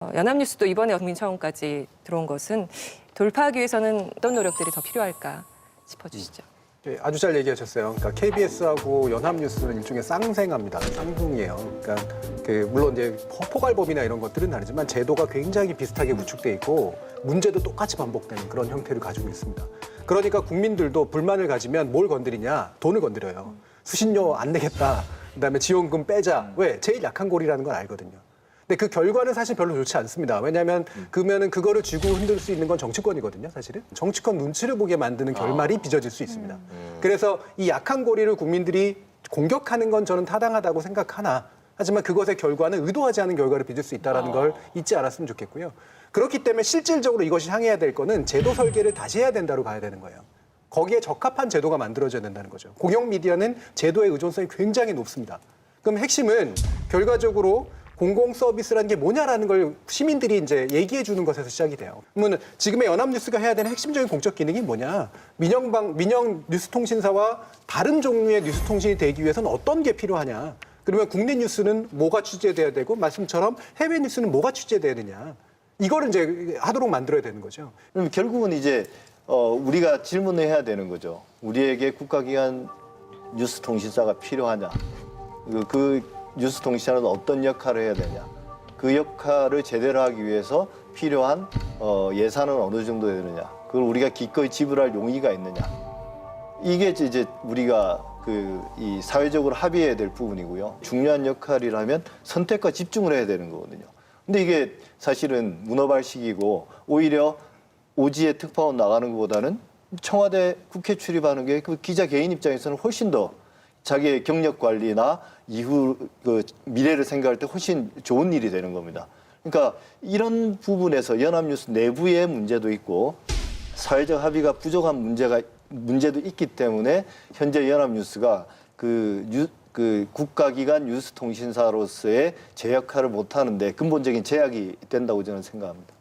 연합뉴스도 이번에 국민청원까지 들어온 것은 돌파하기 위해서는 어떤 노력들이 더 필요할까 짚어주시죠. 아주 잘 얘기하셨어요. 그러니까 KBS하고 연합뉴스는 일종의 쌍생합니다. 쌍둥이에요. 그러니까 물론 이제 포괄법이나 이런 것들은 다르지만 제도가 굉장히 비슷하게 구축돼 있고 문제도 똑같이 반복되는 그런 형태를 가지고 있습니다. 그러니까 국민들도 불만을 가지면 뭘 건드리냐? 돈을 건드려요. 수신료 안 내겠다. 그다음에 지원금 빼자. 왜? 제일 약한 고리라는 걸 알거든요. 근데 그 결과는 사실 별로 좋지 않습니다. 왜냐하면 그러면은 그거를 쥐고 흔들 수 있는 건 정치권이거든요, 사실은. 정치권 눈치를 보게 만드는 결말이 빚어질 수 있습니다. 그래서 이 약한 고리를 국민들이 공격하는 건 저는 타당하다고 생각하나 하지만 그것의 결과는 의도하지 않은 결과를 빚을 수 있다는 걸 잊지 않았으면 좋겠고요. 그렇기 때문에 실질적으로 이것이 향해야 될 거는 제도 설계를 다시 해야 된다고 봐야 되는 거예요. 거기에 적합한 제도가 만들어져야 된다는 거죠. 공영 미디어는 제도의 의존성이 굉장히 높습니다. 그럼 핵심은 결과적으로 공공 서비스라는 게 뭐냐라는 걸 시민들이 이제 얘기해 주는 것에서 시작이 돼요. 그러면 지금의 연합뉴스가 해야 되는 핵심적인 공적 기능이 뭐냐? 민영 뉴스통신사와 다른 종류의 뉴스통신이 되기 위해서는 어떤 게 필요하냐? 그러면 국내 뉴스는 뭐가 취재돼야 되고 말씀처럼 해외 뉴스는 뭐가 취재돼야 되냐? 이거를 이제 하도록 만들어야 되는 거죠. 그럼 결국은 이제 우리가 질문을 해야 되는 거죠. 우리에게 국가기관 뉴스통신사가 필요하냐? 그 뉴스통신사는 어떤 역할을 해야 되냐? 그 역할을 제대로 하기 위해서 필요한 예산은 어느 정도 되느냐? 그걸 우리가 기꺼이 지불할 용의가 있느냐? 이게 이제 우리가 이 사회적으로 합의해야 될 부분이고요. 중요한 역할이라면 선택과 집중을 해야 되는 거거든요. 근데 이게 사실은 문어발식이고 오히려 오지에 특파원 나가는 것보다는 청와대 국회 출입하는 게 그 기자 개인 입장에서는 훨씬 더 자기의 경력 관리나 이후 미래를 생각할 때 훨씬 좋은 일이 되는 겁니다. 그러니까 이런 부분에서 연합뉴스 내부의 문제도 있고 사회적 합의가 부족한 문제도 있기 때문에 현재 연합뉴스가 국가기관 뉴스통신사로서의 제 역할을 못하는데 근본적인 제약이 된다고 저는 생각합니다.